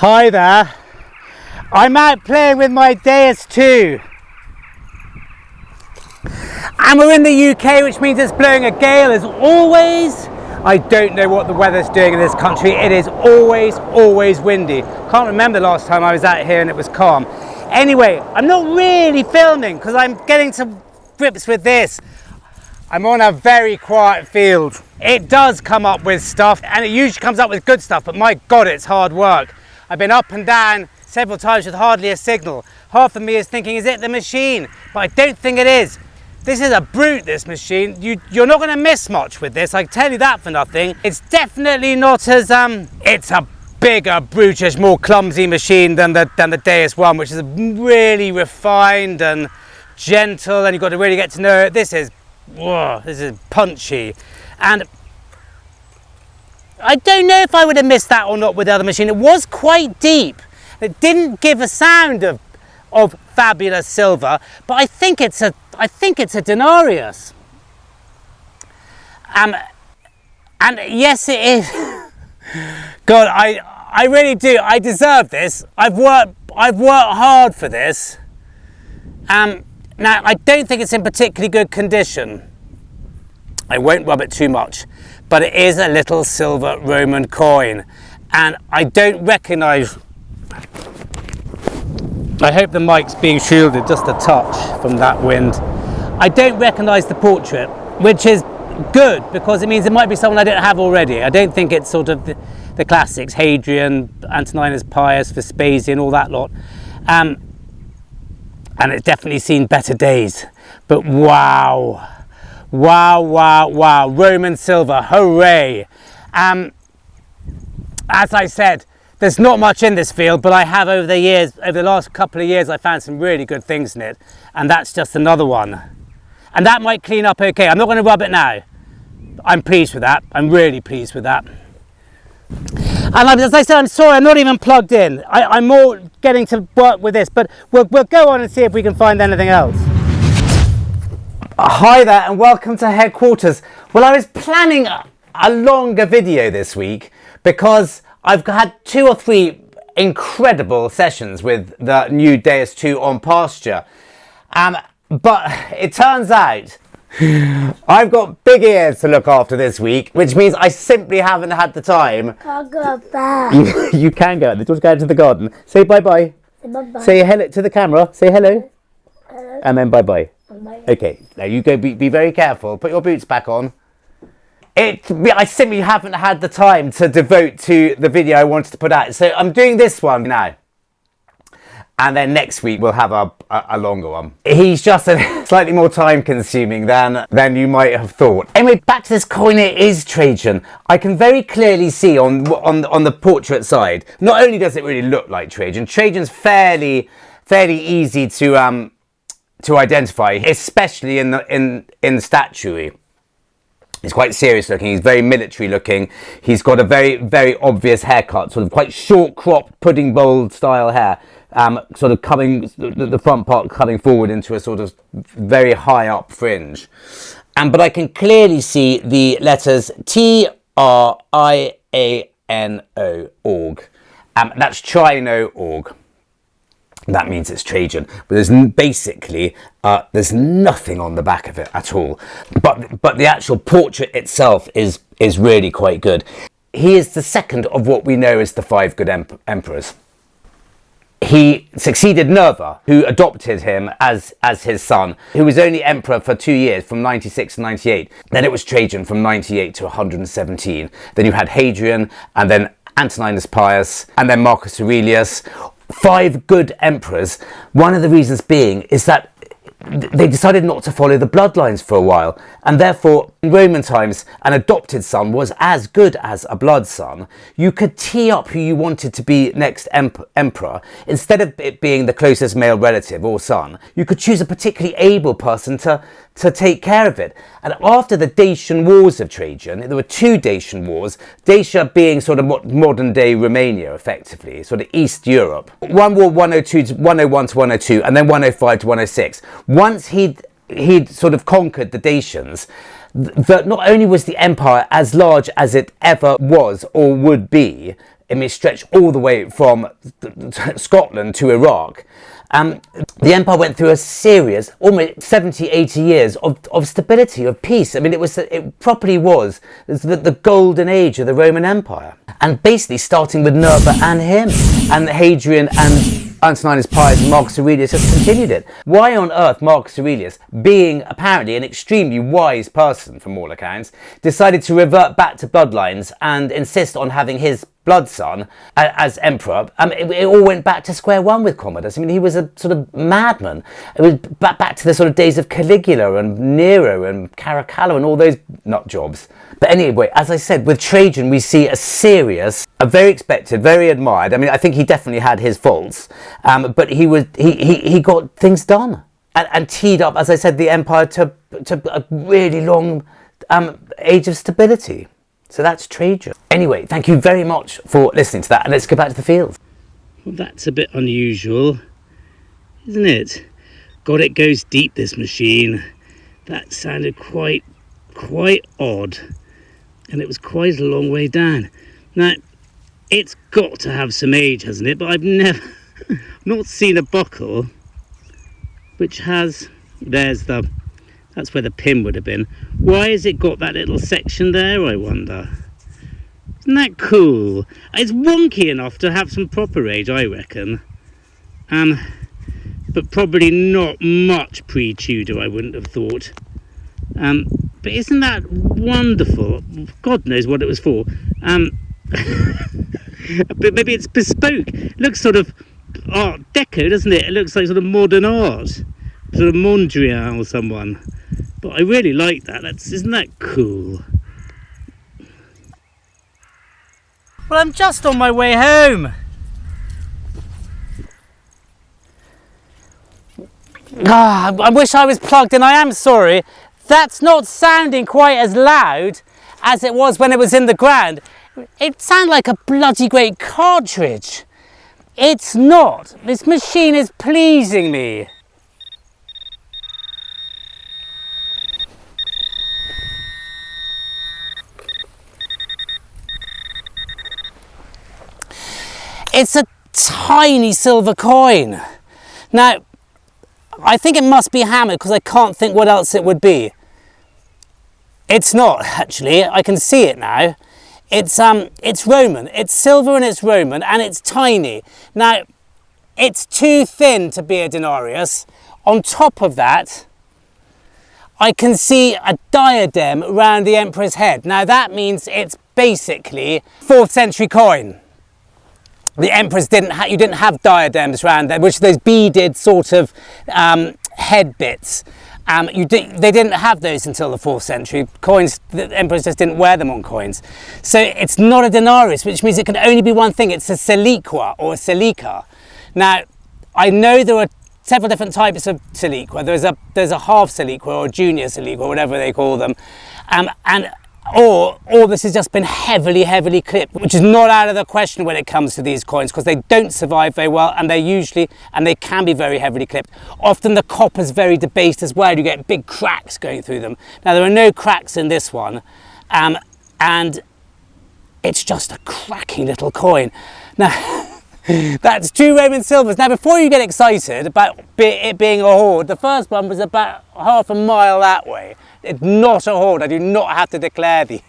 Hi there, I'm out playing with my Deus II and we're in the UK, which means it's blowing a gale as always. I don't know what the weather's doing in this country. It is always windy. Can't remember the last time I was out here and it was calm. Anyway, I'm not really filming because I'm getting to grips with this. I'm on a very quiet field. It does come up with stuff and it usually comes up with good stuff, but my God, it's hard work. I've been up and down several times with hardly a signal. Half of me is thinking, is it the machine? But I don't think it is. This is a brute, this machine. You're not going to miss much with this, I can tell you that for nothing. It's definitely not as, it's a bigger, brutish, more clumsy machine than the Deus I, which is really refined and gentle, and you've got to really get to know it. This is punchy. And I don't know if I would have missed that or not with the other machine. It was quite deep. It didn't give a sound of fabulous silver, but I think it's a Denarius. And yes, it is. God, I really do. I deserve this. I've worked hard for this. Now I don't think it's in particularly good condition. I won't rub it too much, but it is a little silver Roman coin, and I don't recognise. I hope the mic's being shielded just a touch from that wind. I don't recognise the portrait, which is good because it means it might be someone I don't have already. I don't think it's sort of the classics, Hadrian, Antoninus Pius, Vespasian, all that lot. And it's definitely seen better days. But wow, Roman silver, hooray. As I said, there's not much in this field, but I have over the last couple of years, I found some really good things in it. And that's just another one. And that might clean up okay. I'm not going to rub it now. I'm pleased with that. I'm really pleased with that. And as I said, I'm sorry, I'm not even plugged in. I'm more getting to work with this, but we'll go on and see if we can find anything else. Hi there and welcome to headquarters. Well, I was planning a longer video this week because I've had 2 or 3 incredible sessions with the new Deus II on pasture. But it turns out I've got big ears to look after this week, which means I simply haven't had the time. Can't go back. You can go out. Just go out to the garden. Say bye-bye. Say bye-bye. Say hello to the camera. Say hello. Hello. And then bye-bye. Bye-bye. Okay, now you go be very careful. Put your boots back on. I simply haven't had the time to devote to the video I wanted to put out. So I'm doing this one now. And then next week we'll have a longer one. He's just slightly more time consuming than you might have thought. Anyway, back to this coin. It is Trajan. I can very clearly see on the portrait side, not only does it really look like Trajan, Trajan's fairly easy to identify, especially in the statuary. He's quite serious looking, he's very military looking, he's got a very obvious haircut, sort of quite short cropped pudding bowl style hair, sort of coming, the front part coming forward into a sort of very high up fringe. But I can clearly see the letters TRIANO, org. That's Trino org. That means it's Trajan, but there's basically there's nothing on the back of it at all. But the actual portrait itself is really quite good. He is the second of what we know as the 5 good emperors. He succeeded Nerva, who adopted him as his son, who was only emperor for 2 years, from 96 to 98. Then it was Trajan from 98 to 117. Then you had Hadrian, and then Antoninus Pius, and then Marcus Aurelius. 5 good emperors. One of the reasons being is that they decided not to follow the bloodlines for a while, and therefore in Roman times an adopted son was as good as a blood son. You could tee up who you wanted to be next emperor. Instead of it being the closest male relative or son, you could choose a particularly able person to take care of it. And after the Dacian Wars of Trajan, there were 2 Dacian Wars, Dacia being sort of modern day Romania effectively, sort of East Europe. One war 101 to 102 and then 105 to 106. Once he'd sort of conquered the Dacians, that not only was the empire as large as it ever was or would be, it may stretch all the way from Scotland to Iraq. The empire went through a serious, almost 70, 80 years of stability, of peace. I mean, it properly was the golden age of the Roman Empire. And basically starting with Nerva and him, and Hadrian and Antoninus Pius and Marcus Aurelius has continued it. Why on earth Marcus Aurelius, being apparently an extremely wise person from all accounts, decided to revert back to bloodlines and insist on having his blood son as emperor? It all went back to square one with Commodus. I mean, he was a sort of madman. It was back to the sort of days of Caligula and Nero and Caracalla and all those nut jobs. But anyway, as I said, with Trajan we see a serious, a very expected, very admired. I mean, I think he definitely had his faults, but he got things done and teed up, as I said, the empire to a really long age of stability. So that's Trajan. Anyway, thank you very much for listening to that, and let's go back to the field. Well, that's a bit unusual, isn't it? God, it goes deep, this machine. That sounded quite odd, and it was quite a long way down. Now, it's got to have some age, hasn't it? But I've never not seen a buckle which has, that's where the pin would have been. Why has it got that little section there, I wonder? Isn't that cool? It's wonky enough to have some proper age, I reckon. But probably not much pre-Tudor, I wouldn't have thought. But isn't that wonderful? God knows what it was for. But maybe it's bespoke. It looks sort of Art Deco, doesn't it? It looks like sort of modern art, sort of Mondrian or someone. But I really like that. Isn't that cool? Well, I'm just on my way home. I wish I was plugged in. I am sorry. That's not sounding quite as loud as it was when it was in the ground. It sounded like a bloody great cartridge. It's not. This machine is pleasing me. It's a tiny silver coin. Now, I think it must be hammered because I can't think what else it would be. It's not, actually. I can see it now. It's Roman. It's silver and it's Roman and it's tiny. Now, it's too thin to be a denarius. On top of that, I can see a diadem around the emperor's head. Now, that means it's basically 4th century coin. The emperors didn't have diadems around there, which are those beaded sort of head bits. They didn't have those until the 4th century. Coins, the emperors just didn't wear them on coins. So it's not a denarius, which means it can only be one thing. It's a siliqua or a silica. Now, I know there are several different types of siliqua. There's a half siliqua or a junior siliqua, whatever they call them. Or this has just been heavily clipped, which is not out of the question when it comes to these coins, because they don't survive very well and they can be very heavily clipped. Often the copper's very debased as well. You get big cracks going through them. Now, there are no cracks in this one, and it's just a cracking little coin. Now, that's 2 Roman silvers. Now, before you get excited about it being a hoard, the first one was about half a mile that way. It's not a hoard. I do not have to declare these.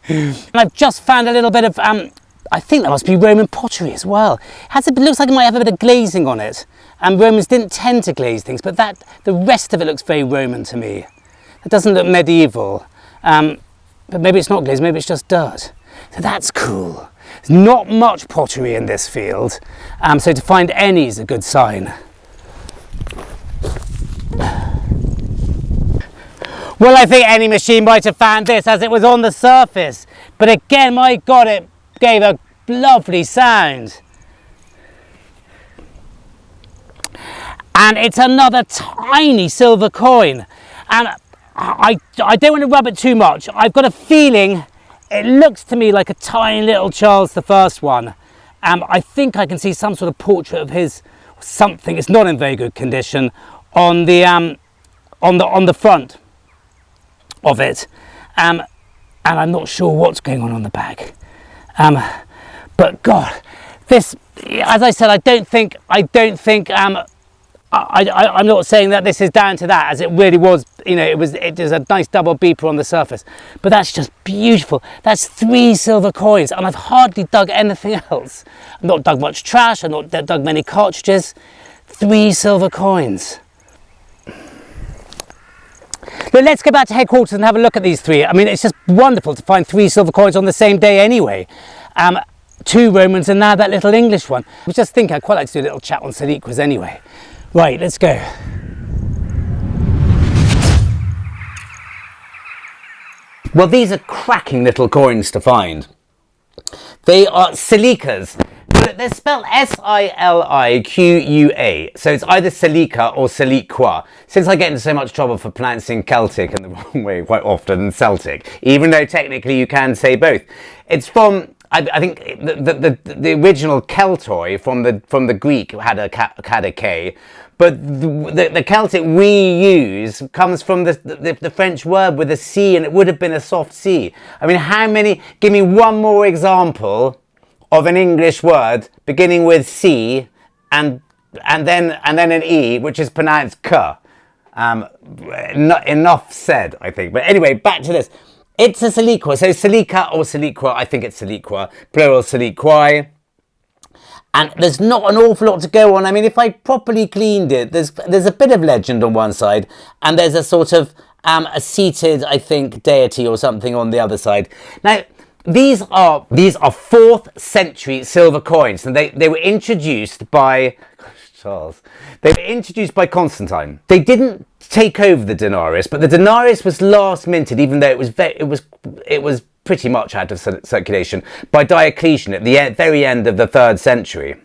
And I've just found a little bit of, I think that must be Roman pottery as well. It looks like it might have a bit of glazing on it. And Romans didn't tend to glaze things, but the rest of it looks very Roman to me. It doesn't look medieval. But maybe it's not glazed, maybe it's just dirt. So that's cool. There's not much pottery in this field, so to find any is a good sign. Well, I think any machine might have found this as it was on the surface, but again, my God, it gave a lovely sound. And it's another tiny silver coin, and I don't want to rub it too much. I've got a feeling it looks to me like a tiny little Charles I one. I think I can see some sort of portrait of his, something. It's not in very good condition on the front of it, and I'm not sure what's going on the back. But God, this, as I said, I don't think I'm not saying that this is down to that, as it really was, you know, it was a nice double beeper on the surface, but that's just beautiful. That's 3 silver coins, and I've hardly dug anything else. I've not dug much trash, I've not dug many cartridges. 3 silver coins. But let's go back to headquarters and have a look at these 3. I mean, it's just wonderful to find 3 silver coins on the same day anyway. 2 Romans and now that little English one. I was just thinking I'd quite like to do a little chat on siliquas anyway. Right, let's go. Well, these are cracking little coins to find. They are siliquas. They're spelled S-I-L-I-Q-U-A. So it's either siliqua or siliqua. Since I get into so much trouble for pronouncing Celtic in the wrong way quite often than Celtic, even though technically you can say both. It's from, I think the original Keltoi from the Greek had a K, but the Celtic we use comes from the French word with a C, and it would have been a soft C. I mean, how many? Give me one more example of an English word beginning with C and then an E, which is pronounced K. Not enough said, I think. But anyway, back to this. It's a siliqua, so silica or siliqua, I think it's siliqua, plural siliquae. And there's not an awful lot to go on. I mean, if I properly cleaned it, there's a bit of legend on one side, and there's a sort of a seated, I think, deity or something on the other side. Now, these are 4th century silver coins, and they were introduced by Charles. They were introduced by Constantine. They didn't take over the denarius, but the denarius was last minted, even though it was pretty much out of circulation, by Diocletian at the very end of the 3rd century.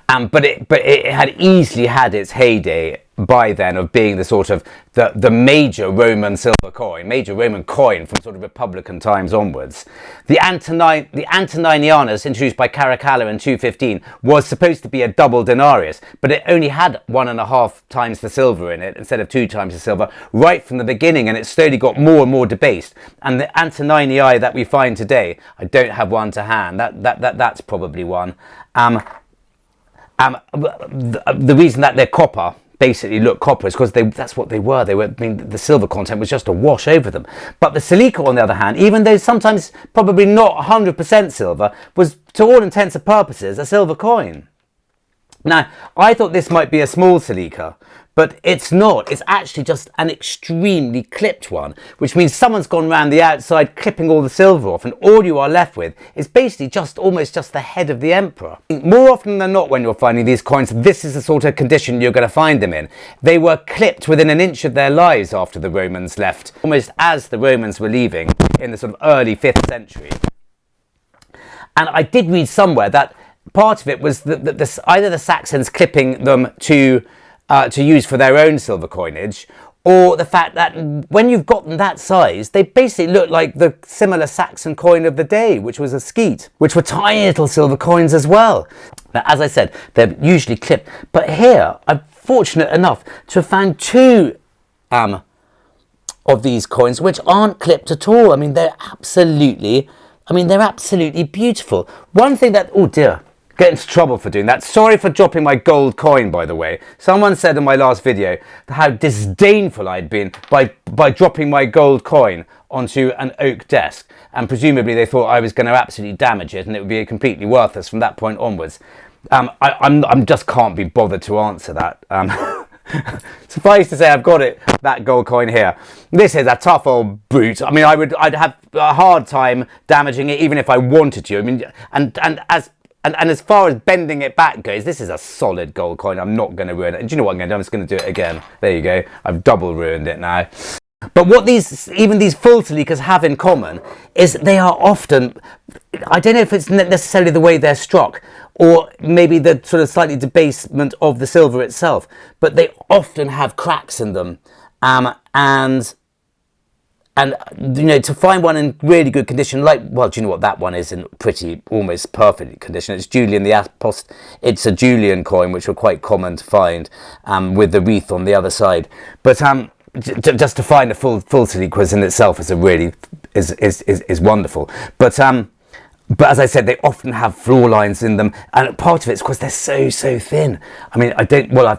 But it had easily had its heyday by then of being the sort of the major Roman silver coin, major Roman coin from sort of Republican times onwards. The Antoninianus, introduced by Caracalla in 215, was supposed to be a double denarius, but it only had 1.5 times the silver in it instead of 2 times the silver right from the beginning, and it slowly got more and more debased. And the Antoninii that we find today, I don't have one to hand. That's probably one. The reason that they're copper, basically look copper, is because that's what they were. I mean, the silver content was just a wash over them. But the silica, on the other hand, even though sometimes probably not 100% silver, was to all intents and purposes a silver coin. Now, I thought this might be a small silica, but it's not. It's actually just an extremely clipped one, which means someone's gone around the outside clipping all the silver off, and all you are left with is basically almost just the head of the emperor. More often than not, when you're finding these coins, this is the sort of condition you're going to find them in. They were clipped within an inch of their lives after the Romans left, almost as the Romans were leaving in the sort of early 5th century. And I did read somewhere that part of it was either the Saxons clipping them to use for their own silver coinage, or the fact that when you've got them that size, they basically look like the similar Saxon coin of the day, which was a skeet, which were tiny little silver coins as well. Now, as I said, they're usually clipped, but here I'm fortunate enough to have found 2 of these coins which aren't clipped at all. I mean, they're absolutely beautiful. One thing that, oh dear, get into trouble for doing that. Sorry for dropping my gold coin, by the way. Someone said in my last video how disdainful I'd been by dropping my gold coin onto an oak desk, and presumably they thought I was going to absolutely damage it and it would be completely worthless from that point onwards. I'm just can't be bothered to answer that. Suffice to say, I've got that gold coin here. This is a tough old brute. I mean, I'd have a hard time damaging it even if I wanted to. I mean, and as far as bending it back goes, this is a solid gold coin. I'm not going to ruin it. And do you know what I'm going to do? I'm just going to do it again. There you go. I've double ruined it now. But what even these full silicas have in common is they are often, I don't know if it's necessarily the way they're struck, or maybe the sort of slightly debasement of the silver itself, but they often have cracks in them. And you know, to find one in really good condition, like, well, do you know what that one is in pretty, almost perfect condition? It's Julian the Apostle. It's a Julian coin, which were quite common to find, with the wreath on the other side. But just to find a full siliquas in itself is a really is wonderful. But But as I said, they often have floor lines in them, and part of it's because they're so thin. I mean, I've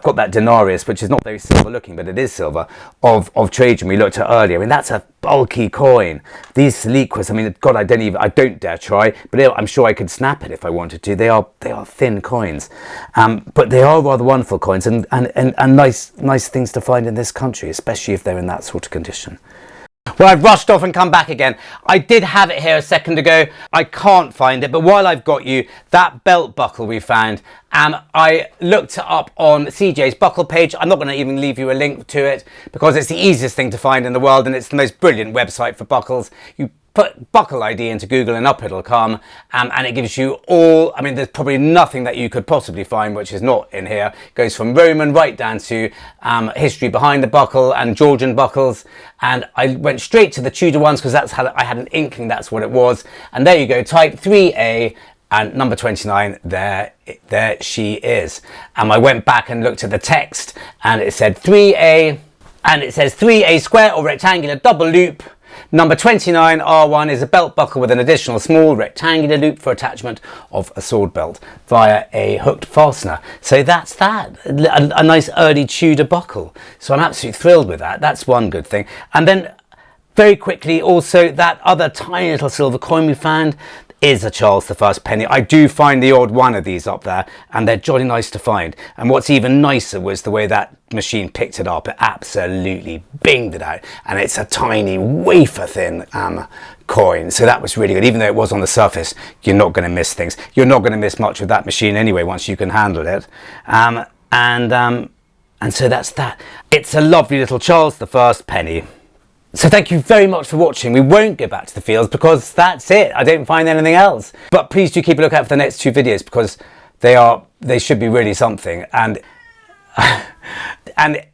got that Denarius, which is not very silver looking, but it is silver, of Trajan we looked at earlier. I mean, that's a bulky coin. These siliquas, I mean, God, I don't dare try, but I'm sure I could snap it if I wanted to. They are thin coins, but they are rather wonderful coins, and nice things to find in this country, especially if they're in that sort of condition. Well, I've rushed off and come back again. I did have it here a second ago. I can't find it, but while I've got you, that belt buckle we found, I looked it up on CJ's buckle page. I'm not going to even leave you a link to it because it's the easiest thing to find in the world, and it's the most brilliant website for buckles. You put buckle ID into Google and up it'll come, and it gives you all, I mean, there's probably nothing that you could possibly find which is not in here. It goes from Roman right down to history behind the buckle and Georgian buckles, and I went straight to the Tudor ones because that's how I had an inkling that's what it was. And there you go, type 3A and number 29, there she is. And I went back and looked at the text, and it said 3A, and it says 3A square or rectangular double loop. Number 29 R1 is a belt buckle with an additional small rectangular loop for attachment of a sword belt via a hooked fastener. So that's that, a nice early Tudor buckle. So I'm absolutely thrilled with that. That's one good thing. And then very quickly also, that other tiny little silver coin we found is a Charles I penny. I do find the odd one of these up there, and they're jolly nice to find. And what's even nicer was the way that machine picked it up. It absolutely binged it out, and it's a tiny wafer thin coin, so that was really good. Even though it was on the surface, you're not going to miss things. You're not going to miss much with that machine anyway once you can handle it. And so that's that. It's a lovely little Charles I penny. So thank you very much for watching. We won't go back to the fields because that's it. I don't find anything else. But please do keep a lookout for the next two videos because they should be really something. And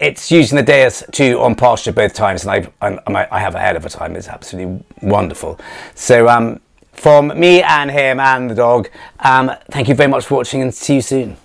it's using the Deus II on pasture both times, and I have a hell of a time. It's absolutely wonderful. So from me and him and the dog, thank you very much for watching, and see you soon.